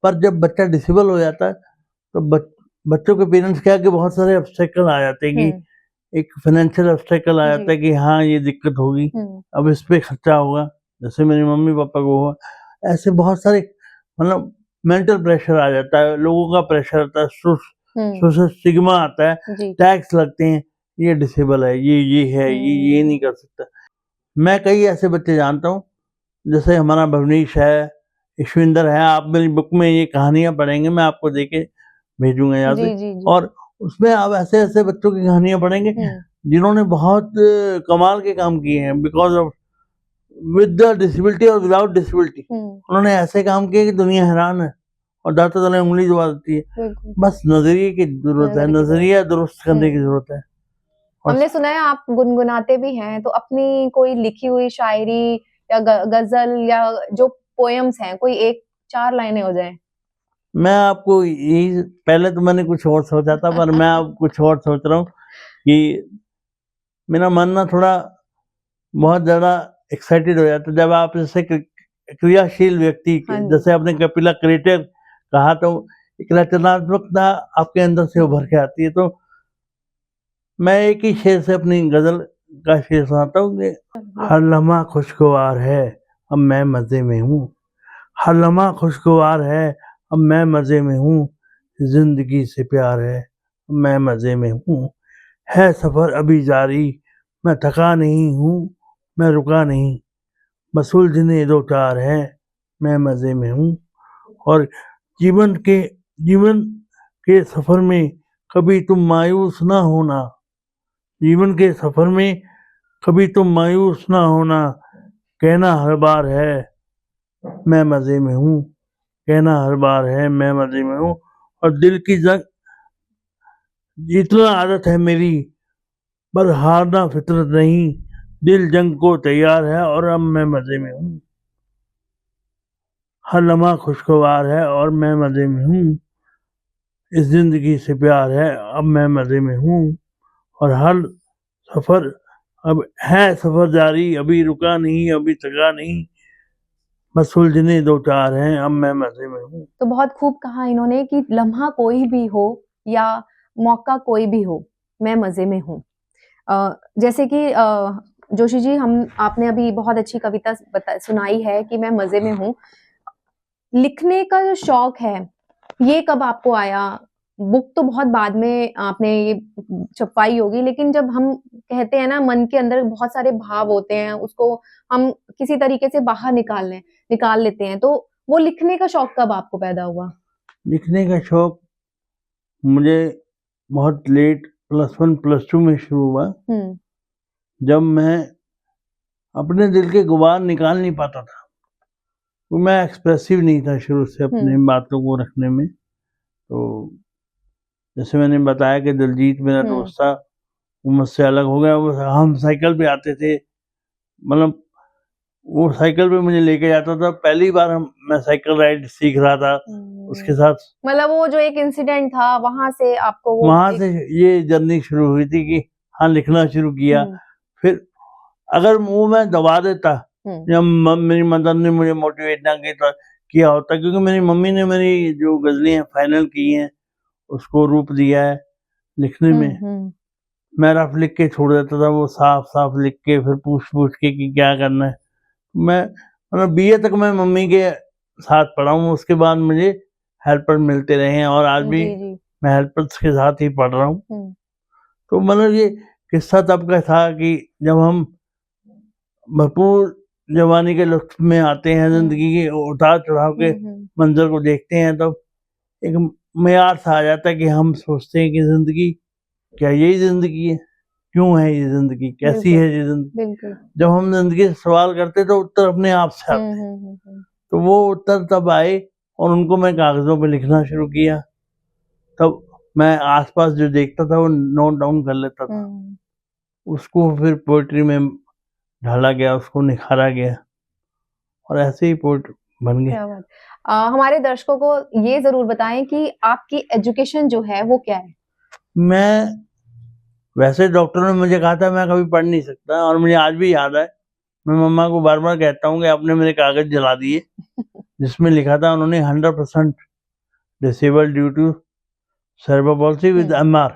S2: पर जब बच्चा डिसेबल हो जाता है तो बच्चों के पेरेंट्स क्या, कि बहुत सारे ऑब्स्टेकल आ जाते हैं, कि एक फाइनेंशियल ऑब्स्टेकल आ जाता है कि हाँ ये दिक्कत होगी, अब इस पे खर्चा होगा, जैसे मेरी मम्मी पापा को हुआ। ऐसे बहुत सारे मतलब मेंटल प्रेशर आ जाता है, लोगों का प्रेशर आता है, सोशल स्टिग्मा आता है, टैक्स लगते हैं, ये डिसेबल है, ये है, ये नहीं कर सकता। मैं कई ऐसे बच्चे जानता हूँ, जैसे हमारा भवनीश है, ईश्विंदर है, आप मेरी बुक में ये कहानियां पढ़ेंगे, मैं आपको देके भेजूंगा यहाँ से। और उसमें आप ऐसे ऐसे बच्चों की कहानियां पढ़ेंगे जिन्होंने बहुत कमाल के काम किए हैं, because of with the disability और विदाउट डिसेबिलिटी। उन्होंने ऐसे काम किए कि दुनिया हैरान है, और दाता तले उंगली दबा देती है। बस नजरिए की जरूरत है, नजरिया दुरुस्त करने की जरूरत है।
S1: हमने सुना है आप गुनगुनाते भी हैं, तो अपनी कोई लिखी हुई शायरी या गजल या जो पोएम्स हैं, कोई एक 4 लाइनें हो जाए।
S2: मैं आपको यही, पहले तो मैंने कुछ और सोचा था, पर मैं अब कुछ और सोच रहा हूँ कि मेरा मन ना थोड़ा बहुत ज्यादा एक्साइटेड हो जाता है जब आप जैसे क्रियाशील व्यक्ति, जैसे आपने कपिला क्रिएटर कहा, तो एक रचनात्मकता आपके अंदर से उभर के आती है। तो मैं एक ही शेर से अपनी गजल का शेर सुनाता हूँ कि हर लम्हा खुशगवार है, अब मैं मजे में हूँ। हर लम्हा खुशगवार है, अब मैं मजे में हूँ। जिंदगी से प्यार है, अब मैं मजे में हूँ। है सफर अभी जारी, मैं थका नहीं हूँ, मैं रुका नहीं। बस उलझने दो चार है, मैं मजे में हूँ। और जीवन के सफर में कभी तुम मायूस ना होना। जीवन के सफर में कभी तुम मायूस ना होना। कहना हर बार है, मैं मजे में हूँ। कहना हर बार है, मैं मजे में हूँ। और दिल की जंग जितना आदत है मेरी, पर हारना फितरत नहीं। दिल जंग को तैयार है, और अब मैं मजे में हूँ। हर लम्हा खुशगवार है, और मैं मजे में हूँ। इस जिंदगी से प्यार है, अब मैं मजे में हूँ। और हर सफर अब है सफर जारी, अभी रुका नहीं, अभी थका नहीं। बस उलझने दो चार हैं, अब मैं मजे में हूँ।
S1: तो बहुत खूब कहा इन्होंने कि लम्हा कोई भी हो या मौका कोई भी हो, मैं मजे में हूँ। जैसे कि जोशी जी, आपने अभी बहुत अच्छी कविता सुनाई है कि मैं मजे में हूँ। लिखने का जो शौक है, ये कब आपको आया? बुक तो बहुत बाद में आपने ये छपवाई होगी, लेकिन जब हम कहते हैं ना मन के अंदर बहुत सारे भाव होते हैं, उसको हम किसी तरीके से बाहर निकाल लेते हैं, तो वो लिखने का शौक कब आपको पैदा हुआ?
S2: लिखने का शौक मुझे बहुत लेट +1 +2 में शुरू हुआ, जब मैं अपने दिल के गुबार निकाल नहीं पाता था। तो मैं एक्सप्रेसिव नहीं था शुरू से अपने बातों को रखने में। तो जैसे मैंने बताया कि दिलजीत मेरा दोस्त था, वो मुझसे अलग हो गया। वो हम साइकिल पे आते थे, मतलब वो साइकिल पे मुझे लेके जाता था। पहली बार मैं साइकिल राइड सीख रहा था उसके साथ।
S1: मतलब वो जो एक इंसिडेंट था, वहां से आपको
S2: वहां से ये जर्नी शुरू हुई थी कि हाँ, लिखना शुरू किया। फिर अगर वो मैं दबा देता या मेरी मदर ने मुझे मोटिवेट ना किया होता, क्योंकि मेरी मम्मी ने मेरी जो गजलें हैं फाइनल की हैं, उसको रूप दिया है लिखने में। मैं रफ लिख के छोड़ देता था, वो साफ साफ लिख के फिर पूछ के कि क्या करना है। मैं मतलब BA तक मैं मम्मी के साथ पढ़ा हूँ। उसके बाद मुझे हेल्पर मिलते रहे हैं और आज भी मैं हेल्पर्स के साथ ही पढ़ रहा हूँ। तो मतलब ये किस्सा तब का था कि जब हम भरपूर जवानी के लुत्फ में आते हैं, जिंदगी के उतार चढ़ाव के मंजर को देखते हैं, तो एक मेयार सा आ जाता है कि हम सोचते हैं कि जिंदगी क्या यही जिंदगी है, क्यों है ये जिंदगी, कैसी है ये जिंदगी। जब हम जिंदगी से सवाल करते तो उत्तर अपने आप से आते हैं। तो वो उत्तर तब आए और उनको मैं कागजों पे लिखना शुरू किया। तब मैं आसपास जो देखता था वो नोट डाउन कर लेता था, उसको फिर पोएट्री में ढाला गया, उसको निखारा गया और ऐसे ही पोएट बन गया।
S1: क्या बात। हमारे दर्शकों को ये जरूर बताएं कि आपकी एजुकेशन जो है वो क्या है?
S2: मैं वैसे डॉक्टर ने मुझे कहा था मैं कभी पढ़ नहीं सकता, और मुझे आज भी याद है, मैं मम्मा को बार बार कहता हूँ कि आपने मेरे कागज जला दिए जिसमें लिखा था उन्होंने 100% disabled due to cerebral palsy with MR,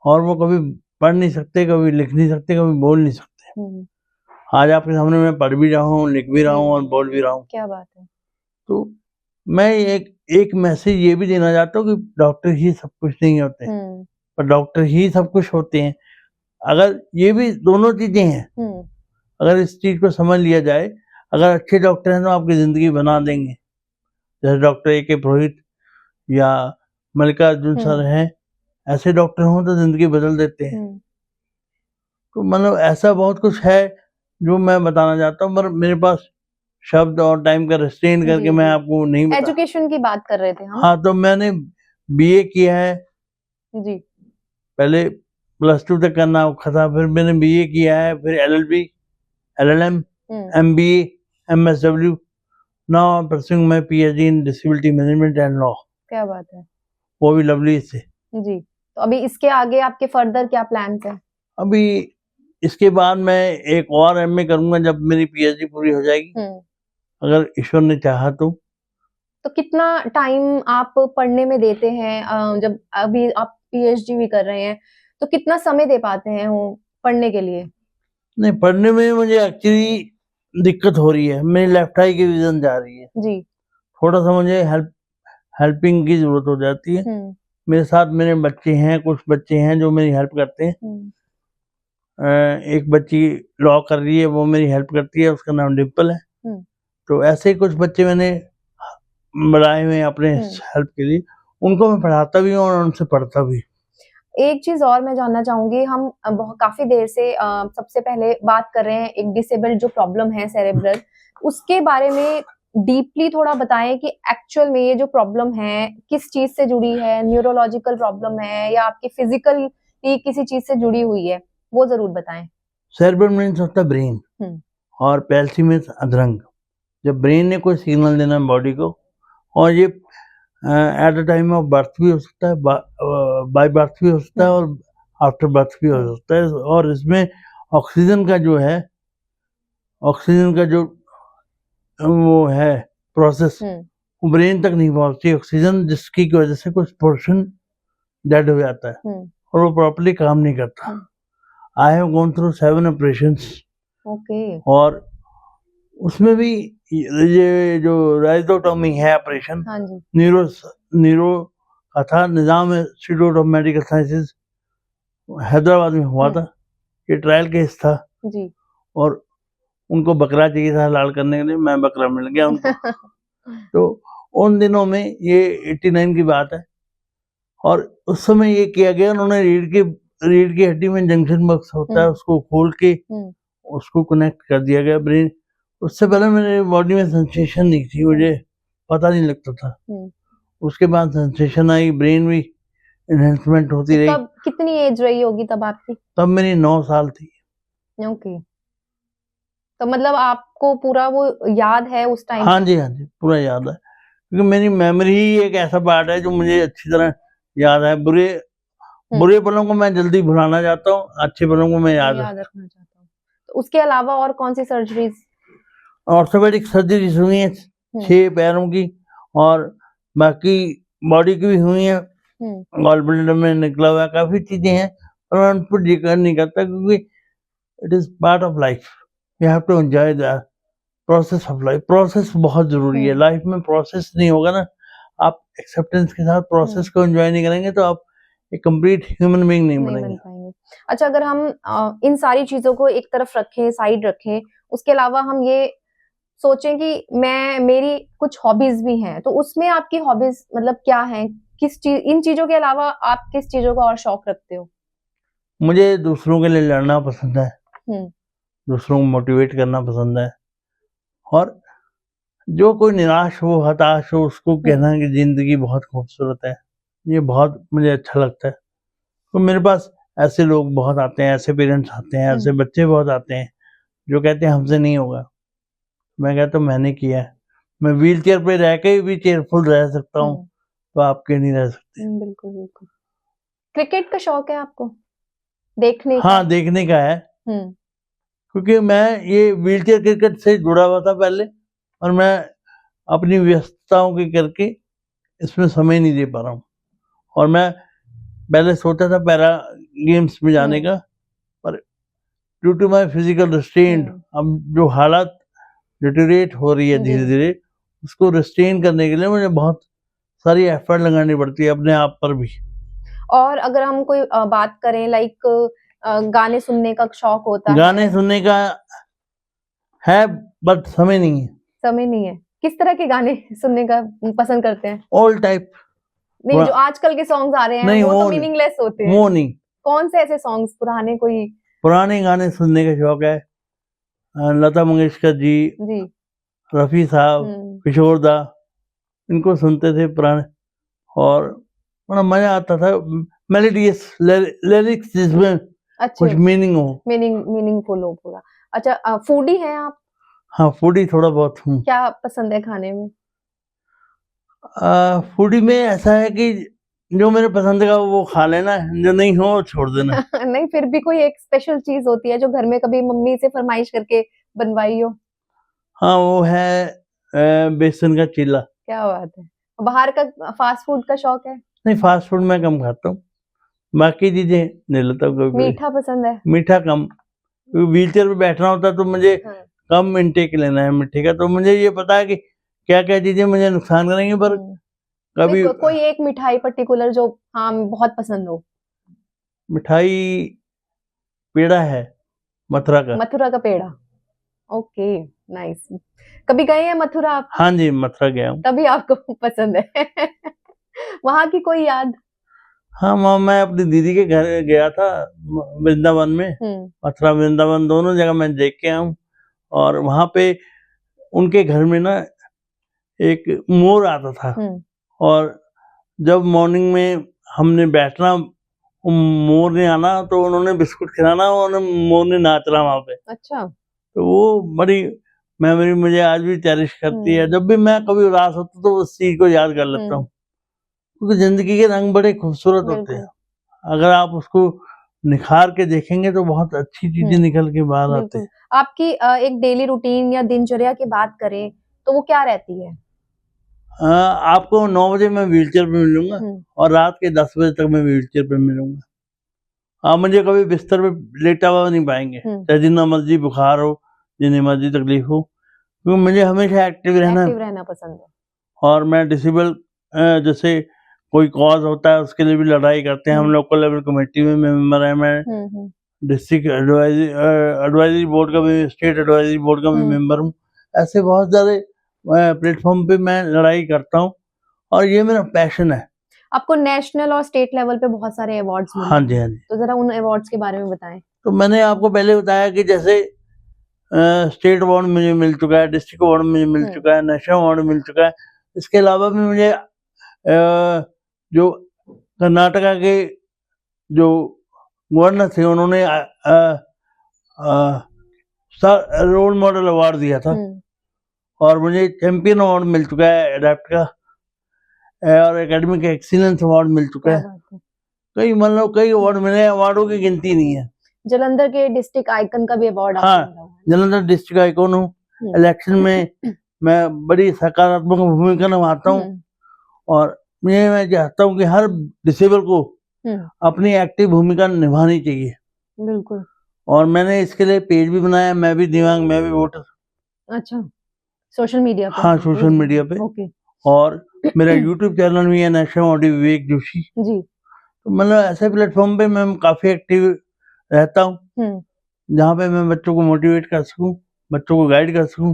S2: और वो कभी पढ़ नहीं सकते, कभी लिख नहीं सकते, कभी बोल नहीं सकते। आज आपके सामने मैं पढ़ भी रहा हूँ, लिख भी रहा हूँ और बोल भी रहा हूँ।
S1: क्या बात है।
S2: तो मैं एक मैसेज ये भी देना चाहता हूँ कि डॉक्टर ही सब कुछ नहीं होते, पर डॉक्टर ही सब कुछ होते हैं। अगर ये भी दोनों चीजें हैं, अगर इस चीज को समझ लिया जाए, अगर अच्छे डॉक्टर हैं तो आपकी जिंदगी बना देंगे। जैसे डॉक्टर AK पुरोहित या मल्लिकार्जुन सर हैं, ऐसे डॉक्टर हों तो जिंदगी बदल देते हैं। तो मतलब ऐसा बहुत कुछ है जो मैं बताना चाहता हूँ, पर मेरे पास शब्द और टाइम का रेस्ट्रेन करके मैं आपको नहीं बता।
S1: एजुकेशन की बात कर रहे थे हम।
S2: हाँ, तो मैंने BA किया है
S1: जी। पहले
S2: +2 तक करना औखा था, फिर मैंने BA किया है, फिर LLB, LLM, MBA, MSW, now I am pursuing my PhD in disability management and law. क्या बात है। वो भी लवली से। जी। तो अभी इसके आगे आपके फर्दर क्या प्लान्स हैं? अभी इसके बाद मैं एक और MA करूंगा जब मेरी PhD पूरी हो जाएगी, अगर ईश्वर ने चाहा तो। तो कितना टाइम आप पढ़ने में देते हैं? जब अभी आप PhD भी कर रहे हैं, तो कितना समय दे पाते हैं वो पढ़ने के लिए? नहीं, पढ़ने में मुझे एक्चुअली दिक्कत हो रही है, मेरी लेफ्ट आई की विजन जा रही है जी। थोड़ा सा मुझे हेल्पिंग की जरूरत हो जाती है। मेरे साथ मेरे बच्चे हैं, कुछ बच्चे हैं जो मेरी हेल्प करते हैं। एक बच्ची लॉ कर रही है, वो मेरी हेल्प करती है, उसका नाम डिम्पल है। तो ऐसे ही कुछ बच्चे मैंने बनाए हुए अपने हेल्प के लिए, उनको मैं पढ़ाता भी हूँ और उनसे पढ़ता भी। एक चीज और मैं जानना चाहूंगी, हम काफी देर से सबसे पहले बात कर रहे हैं एक डिसेबल्ड जो प्रॉब्लम है सेरेब्रल, उसके बारे में डीपली थोड़ा बताएं कि एक्चुअल में ये जो प्रॉब्लम है किस चीज से जुड़ी है, न्यूरोलॉजिकल प्रॉब्लम है या आपकी फिजिकल किसी चीज से जुड़ी हुई है, वो जरूर बताएं। सेरेब्रल मीन्स होता है ब्रेन और पैल्सी मीन्स अधरंग। जब ब्रेन ने कोई सिग्नल देना है बॉडी को, और ये at the time of birth भी हो सकता है, बाय बर्थ भी हो सकता है और आफ्टर बर्थ भी हो सकता है। और इसमें ऑक्सीजन का जो है, ऑक्सीजन का जो वो है प्रोसेस, वो ब्रेन तक नहीं पहुंचती ऑक्सीजन, जिसकी वजह से कुछ पोर्शन डेड हो जाता है और वो प्रॉपर्ली काम नहीं करता। I have gone through 7 operations. Okay. और उसमें भी ये जो राइजोटोमी है ऑपरेशन, न्यूरो का था, Nizam institute of medical sciences Hyderabad में हुआ था। ये ट्रायल केस था
S1: जी।
S2: और उनको बकरा चाहिए था हलाल करने के लिए, मैं बकरा मिल गया उनको। तो उन दिनों में ये 89 की बात है और उस समय ये किया गया, उन्होंने रीढ़ की हड्डी में जंक्शन बॉक्स होता है, उसको खोल के उसको कनेक्ट कर दिया गया ब्रेन। उससे पहले मेरे बॉडी में सेंसेशन नहीं थी, मुझे पता नहीं लगता था। उसके बाद सेंसेशन आई, ब्रेन भी एनहेंसमेंट होती रही।
S1: तब कितनी एज रही होगी तब आपकी?
S2: तब मेरी 9 साल थी।
S1: ओके, तो मतलब आपको पूरा वो याद है उस टाइम?
S2: हाँ जी, हाँ जी, पूरा याद है, क्योंकि मेरी मेमोरी ही एक ऐसा पार्ट है जो मुझे अच्छी तरह याद है। बुरे पलों को मैं जल्दी भुलाना चाहता हूँ, अच्छे पलों को मैं याद
S1: रखना चाहता हूँ। तो उसके अलावा और कौन सी सर्जरीज?
S2: ऑर्थोपेडिक सर्जरीज हुई है 6 पैरों की, और बाकी बॉडी की भी हुई है, गॉल ब्लैडर में निकला हुआ, काफी चीजें हैं, और मैं उन पर जिक्र नहीं करता क्योंकि it is part of life. You have to enjoy the process of life. Process बहुत जरूरी है लाइफ में। प्रोसेस नहीं होगा ना, आप एक्सेप्टेंस के साथ प्रोसेस को एंजॉय नहीं करेंगे तो आप एक कंप्लीट ह्यूमन बीइंग नहीं बनेंगे।
S1: अच्छा, अगर हम इन सारी चीजों को एक तरफ रखें, साइड रखें, उसके अलावा हम ये सोचें कि मेरी कुछ हॉबीज भी हैं, तो उसमें आपकी हॉबीज मतलब क्या हैं? किस चीज, इन चीजों के अलावा आप किस चीजों का और शौक रखते हो?
S2: मुझे दूसरों के लिए लड़ना पसंद है, दूसरों को मोटिवेट करना पसंद है, और जो कोई निराश हो, हताश हो, उसको कहना कि जिंदगी बहुत खूबसूरत है, ये बहुत मुझे अच्छा लगता है। तो मेरे पास ऐसे लोग बहुत आते हैं, ऐसे पेरेंट्स आते हैं, ऐसे बच्चे बहुत आते हैं जो कहते हैं हमसे नहीं होगा। मैं कहता हूँ मैंने किया है, मैं व्हील चेयर पे रह के भी चेयरफुल रह सकता हूँ, तो आप क्यों नहीं रह सकते?
S1: बिल्कुल बिल्कुल। क्रिकेट का शौक है आपको देखने का?
S2: हाँ, देखने का है, क्योंकि मैं ये व्हील चेयर क्रिकेट से जुड़ा हुआ था पहले, और मैं अपनी व्यस्तताओं के करके इसमें समय नहीं दे पा रहा हूँ। और मैं पहले सोचा था पैरा गेम्स में जाने का, पर due to my physical restraint, अब जो हालत डिटेरिएट हो रही है धीरे धीरे, उसको रिस्ट्रेन करने के लिए मुझे बहुत सारी एफर्ट लगानी पड़ती है अपने आप पर भी।
S1: और अगर हम कोई बात करें, लाइक गाने सुनने का शौक होता है?
S2: गाने सुनने का है, बट समय नहीं है।
S1: समय नहीं है? किस तरह के गाने सुनने का पसंद करते हैं?
S2: All type.
S1: नहीं, जो आजकल के सॉन्ग्स आ रहे हैं नहीं, वो तो मीनिंगलेस होते हैं।
S2: वो नहीं।
S1: कौन से ऐसे सॉन्ग्स पुराने? कोई
S2: पुराने गाने सुनने का शौक है, लता मंगेशकर जी, रफी साहब, किशोर दा, इनको सुनते थे पुराने, और बड़ा मजा आता था। मेलोडियस लिरिक्स जिसमें कुछ मीनिंग हो,
S1: मीनिंगफुल हो पूरा। अच्छा, फूडी हैं आप?
S2: हाँ, फूडी थोड़ा बहुत हूँ।
S1: क्या पसंद है खाने में?
S2: फूडी में ऐसा है कि जो मेरे पसंद का वो खा लेना, जो नहीं हो छोड़ देना।
S1: नहीं, फिर भी कोई एक स्पेशल चीज होती है जो घर में कभी मम्मी से फरमाइश करके बनवाई हो?
S2: हाँ, वो है बेसन का चीला। क्या
S1: बात है। बाहर का फास्ट फूड का शौक है?
S2: नहीं, फास्ट फूड मैं कम खाता हूँ, बाकी चीजें नहीं लेता हूँ।
S1: मीठा पसंद है?
S2: मीठा कम, व्हील चेयर पे बैठना होता है तो मुझे कम इंटेक लेना है मीठे का, तो मुझे ये पता है कि क्या क्या चीजें मुझे नुकसान करेंगी, पर कभी
S1: कोई एक मिठाई पर्टिकुलर जो बहुत पसंद हो?
S2: मिठाई पेड़ा है, मथुरा का पेड़ा।
S1: Okay, nice. कभी गए हैं मथुरा आप?
S2: हाँ जी, मथुरा गया हूँ।
S1: तभी आपको पसंद है। वहाँ की कोई याद?
S2: हाँ, मैं अपनी दीदी के घर गया था वृंदावन में, मथुरा वृंदावन दोनों जगह मैं देख के आया हूँ। और वहाँ पे उनके घर में ना एक मोर आता था, और जब मॉर्निंग में हमने बैठना, मोर ने आना तो उन्होंने बिस्कुट खिलाना, और मोर ने नाचना वहाँ पे।
S1: अच्छा।
S2: तो वो बड़ी मेमोरी मुझे आज भी चेरिश करती है। जब भी मैं कभी उदास होता तो उस चीज को याद कर लेता हूँ, क्योंकि जिंदगी के रंग बड़े खूबसूरत होते हैं। अगर आप उसको निखार के देखेंगे तो बहुत अच्छी चीजें निकल के बाहर आते हैं।
S1: आपकी एक डेली रूटीन या दिनचर्या की बात करें तो वो क्या रहती है?
S2: आपको 9 बजे मैं व्हील चेयर पे मिलूंगा, और रात के 10 बजे तक मैं व्हील चेयर पे मिलूंगा। आप मुझे कभी बिस्तर पे लेटा हुआ नहीं पाएंगे, चाहे जितना मर्जी बुखार हो, जितनी मर्जी तकलीफ हो, क्योंकि मुझे हमेशा एक्टिव रहना
S1: पसंद है।
S2: और मैं डिसेबल, जैसे कोई कॉज होता है उसके लिए भी लड़ाई करते हैं। हम लोकल लेवल कमेटी में मेंबर है, मैं डिस्ट्रिक्ट एडवाइजरी बोर्ड का भी, स्टेट एडवाइजरी बोर्ड का भी मेंबर हूँ। ऐसे बहुत सारे प्लेटफॉर्म पे मैं लड़ाई करता हूँ और ये मेरा पैशन है।
S1: आपको नेशनल और स्टेट लेवल पे बहुत सारे अवार्ड्स मिले।
S2: हाँ जी, हाँ जी।
S1: तो जरा उन अवार्ड्स के बारे में बताएं।
S2: तो मैंने आपको पहले बताया कि जैसे स्टेट अवार्ड मुझे मिल चुका है, डिस्ट्रिक्ट अवार्ड मुझे मिल चुका है, नेशनल अवार्ड मिल चुका है। इसके अलावा भी मुझे जो कर्नाटका के जो गवर्नर थे उन्होंने रोल मॉडल अवार्ड दिया था और मुझे चैंपियन अवार्ड मिल चुका है एडेप्ट का और एकेडमिक एक्सीलेंस अवार्ड मिल चुका है। कई मतलब कई अवार्ड मिले, अवार्डों की गिनती नहीं है।
S1: जलंधर के डिस्ट्रिक्ट आइकन का भी अवार्ड आपको मिला है।
S2: जलंधर डिस्ट्रिक्ट आइकन हूँ। इलेक्शन में मैं बड़ी सकारात्मक भूमिका निभाता हूँ और मैं चाहता हूँ कि हर डिसेबल को अपनी एक्टिव भूमिका निभानी चाहिए।
S1: बिल्कुल।
S2: और मैंने इसके लिए पेज भी बनाया, मैं भी दिव्यांग, मैं भी वोटर।
S1: अच्छा, सोशल मीडिया पे?
S2: हाँ, सोशल मीडिया पे।
S1: ओके।
S2: और मेरा यूट्यूब चैनल भी है, नेशनल ऑडियो विवेक जोशी
S1: जी।
S2: तो मतलब ऐसे प्लेटफॉर्म पे मैं काफी एक्टिव रहता हूँ जहाँ पे मैं बच्चों को मोटिवेट कर सकूं, बच्चों को गाइड कर सकूं।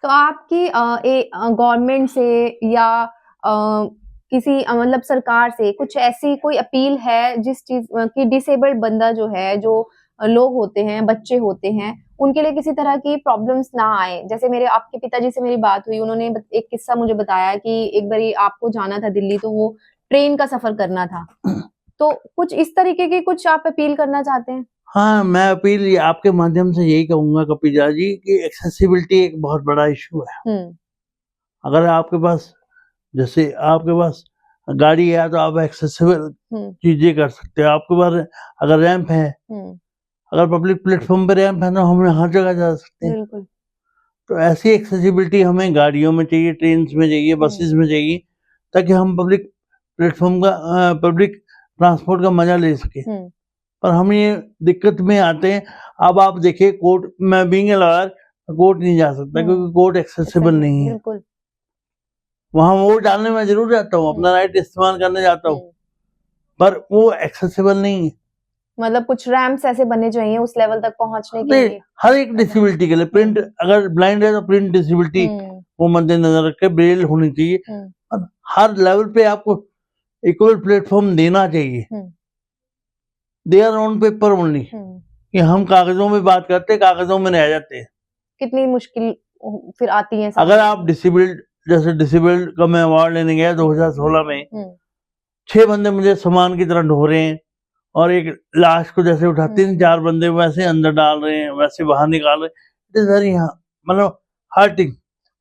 S1: तो आपकी गवर्नमेंट से या किसी मतलब सरकार से कुछ ऐसी कोई अपील है जिस चीज की डिसेबल्ड बंदा जो है, जो लोग होते हैं, बच्चे होते हैं, उनके लिए किसी तरह की प्रॉब्लम्स ना आए? जैसे मेरे आपके पिताजी से मेरी बात हुई, उन्होंने एक किस्सा मुझे बताया कि एक बारी आपको जाना था दिल्ली, तो वो ट्रेन का सफर करना था। तो कुछ इस तरीके की कुछ आप अपील करना चाहते हैं?
S2: हाँ, मैं अपील आपके माध्यम से यही कहूंगा कपिजा जी कि एक्सेसिबिलिटी एक बहुत बड़ा इशू है। अगर आपके पास जैसे आपके पास गाड़ी है तो आप एक्सेसिबल चीजें कर सकते हो। आपके पास अगर रैंप है, अगर पब्लिक प्लेटफॉर्म पे रैंप है तो हम हर जगह जा सकते हैं।
S1: बिल्कुल।
S2: तो ऐसी एक्सेसिबिलिटी हमें गाड़ियों में चाहिए, ट्रेन में चाहिए, बसेस में चाहिए, ताकि हम पब्लिक प्लेटफॉर्म का पब्लिक ट्रांसपोर्ट का मजा ले सके। पर हम ये दिक्कत में आते हैं। अब आप देखिए कोर्ट, मैं बीइंग ए लॉयर कोर्ट नहीं जा सकता क्योंकि कोर्ट एक्सेसिबल नहीं है।
S1: बिल्कुल।
S2: वहां वोट डालने में जरूर जाता हूँ, अपना राइट इस्तेमाल करने जाता हूँ, पर वो एक्सेसिबल नहीं है।
S1: मतलब कुछ रैंप्स ऐसे बनने चाहिए उस लेवल तक पहुंचने के लिए।
S2: हर एक डिसेबिलिटी के लिए प्रिंट, अगर ब्लाइंड है तो प्रिंट डिसेबिलिटी वो मद्देनजर रख के ब्रेल होनी चाहिए। हर लेवल पे आपको इक्वल प्लेटफॉर्म देना चाहिए। They are on paper only, कि हम कागजों में बात करते, कागजों में रह जाते हैं।
S1: कितनी मुश्किल फिर आती है।
S2: अगर आप डिसेबल्ड, जैसे डिसेबल्ड का मैं अवार्ड लेने गया 2016 में, 6 बंदे मुझे सामान की तरह ढो रहे हैं और एक लाश को जैसे उठाते हैं 4 बंदे वैसे अंदर डाल रहे हैं, वैसे बाहर निकाल रहे हैं। इट इज वेरी मतलब हार्टिंग।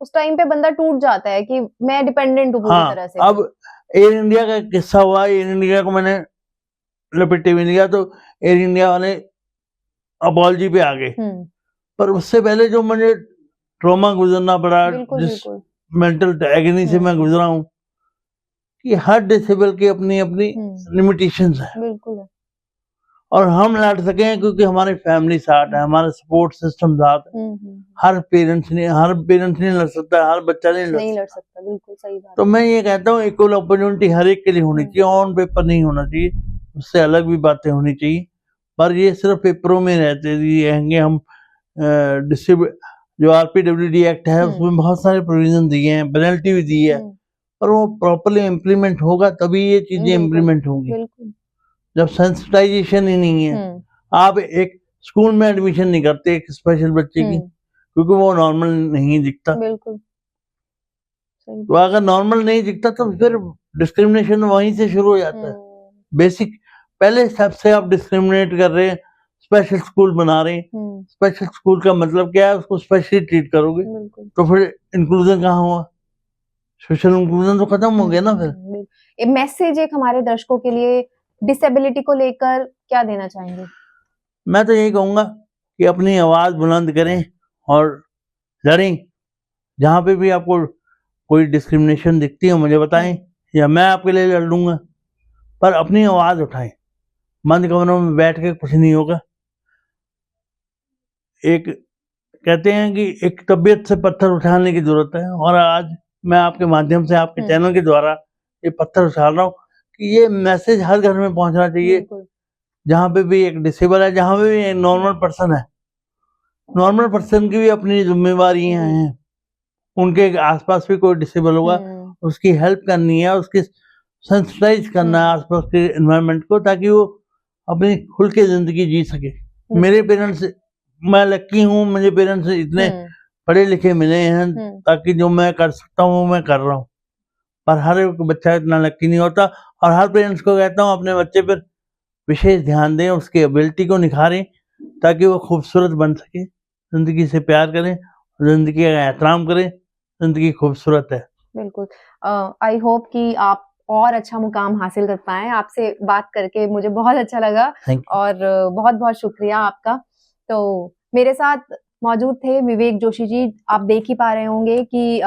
S1: उस टाइम पे बंदा टूट जाता है कि मैं डिपेंडेंट हूँ पूरी तरह से।
S2: अब एयर इंडिया का किस्सा हुआ, एयर इंडिया को मैंने लपेटे में लिया तो एयर इंडिया वाले अपॉलजी पे आ गए, पर उससे पहले जो मुझे ट्रॉमा गुजरना पड़ा, जिस मेंटल एगनी से मैं गुजरा हूँ, कि हर डिसेबल की अपनी अपनी लिमिटेशंस है।
S1: बिल्कुल।
S2: और हम लड़ सके हैं क्योंकि हमारी फैमिली साथ है, हमारा सपोर्ट सिस्टम साथ है। हर पेरेंट्स नहीं लड़ सकता, हर बच्चा नहीं लड़ सकता।
S1: बिल्कुल सही बात।
S2: तो मैं ये कहता हूँ इक्वल अपॉर्चुनिटी हर एक के लिए होनी चाहिए, ऑन पेपर नहीं होना चाहिए, उससे अलग भी बातें होनी चाहिए। पर ये सिर्फ पेपरों में रहते रहेंगे हम। जो RPWD एक्ट है उसमें बहुत सारे प्रोविजन दिए हैं, पेनल्टी भी दी है, पर वो प्रॉपर्ली इम्प्लीमेंट होगा तभी ये चीजें इम्प्लीमेंट होंगी। जब सेंसिटाइजेशन ही नहीं है, आप एक स्कूल में एडमिशन नहीं करते एक स्पेशल बच्चे की क्योंकि वो नॉर्मल नहीं दिखता।
S1: बिल्कुल।
S2: तो अगर नॉर्मल नहीं दिखता तो फिर डिस्क्रिमिनेशन वहीं से शुरू हो जाता है। बेसिक पहले स्टेप से आप डिस्क्रिमिनेट कर रहे हैं, स्पेशल स्कूल बना रहे हैं। स्पेशल स्कूल का मतलब क्या है, उसको स्पेशली ट्रीट करोगे तो फिर इंक्लूजन कहाँ हुआ? सोशल इंक्लूजन तो खत्म हो गया ना। फिर
S1: मैसेज एक हमारे दर्शकों के लिए डिसेबिलिटी को लेकर क्या देना चाहेंगे?
S2: मैं तो यही कहूंगा कि अपनी आवाज बुलंद करें और लड़ें। जहाँ पे भी आपको कोई डिस्क्रिमिनेशन दिखती है मुझे बताएं, या मैं आपके लिए लड़ लूंगा, पर अपनी आवाज उठाएं। बंद कमरों में बैठ के कुछ नहीं होगा। एक कहते हैं कि एक तबीयत से पत्थर उठाने की जरूरत है, और आज मैं आपके माध्यम से, आपके चैनल के द्वारा ये पत्थर उछाल रहा हूँ कि ये मैसेज हर घर में पहुंचना चाहिए, जहाँ पे भी एक डिसेबल है, जहाँ पे भी एक नॉर्मल पर्सन है, नॉर्मल पर्सन की भी अपनी जिम्मेवारियां हैं। उनके आसपास भी कोई डिसेबल होगा, उसकी हेल्प करनी है, उसकी सेंसिटाइज करना है आसपास के एनवायरनमेंट को, ताकि वो अपनी खुल के जिंदगी जी सके। मेरे पेरेंट्स, मैं लकी हूँ, मुझे पेरेंट्स इतने पढ़े लिखे मिले हैं, ताकि जो मैं कर सकता हूँ वो मैं कर रहा हूँ। पर हर एक बच्चा इतना लकी नहीं होता, और हर पेरेंट्स को कहता हूँ अपने बच्चे पर विशेष ध्यान दें, उसकी एबिलिटी को निखारें, ताकि वो खूबसूरत बन सके, जिंदगी से प्यार करें, जिंदगी का एहतराम करें। जिंदगी खूबसूरत है।
S1: बिल्कुल। आई होप कि आप और अच्छा मुकाम हासिल कर पाएं। आपसे बात करके मुझे बहुत अच्छा लगा और बहुत बहुत शुक्रिया आपका। तो मेरे साथ मौजूद थे विवेक जोशी जी। आप देख ही पा रहे होंगे कि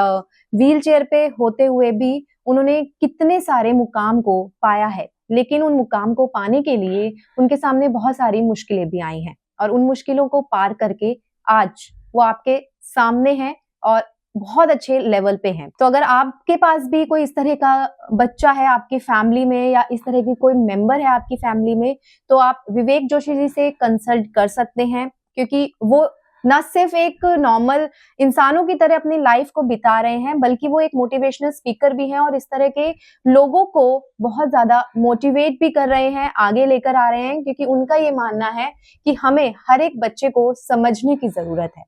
S1: व्हील चेयर पे होते हुए भी उन्होंने कितने सारे मुकाम को पाया है, लेकिन उन मुकाम को पाने के लिए उनके सामने बहुत सारी मुश्किलें भी आई हैं, और उन मुश्किलों को पार करके आज वो आपके सामने हैं और बहुत अच्छे लेवल पे हैं। तो अगर आपके पास भी कोई इस तरह का बच्चा है आपकी फैमिली में, या इस तरह की कोई मेंबर है आपकी फैमिली में, तो आप विवेक जोशी जी से कंसल्ट कर सकते हैं, क्योंकि वो न सिर्फ एक नॉर्मल इंसानों की तरह अपनी लाइफ को बिता रहे हैं, बल्कि वो एक मोटिवेशनल स्पीकर भी हैं, और इस तरह के लोगों को बहुत ज्यादा मोटिवेट भी कर रहे हैं, आगे लेकर आ रहे हैं, क्योंकि उनका ये मानना है कि हमें हर एक बच्चे को समझने की जरूरत है।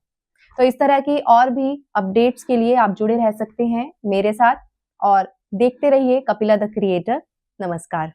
S1: तो इस तरह की और भी अपडेट्स के लिए आप जुड़े रह सकते हैं मेरे साथ, और देखते रहिए कपिला द क्रिएटर। नमस्कार।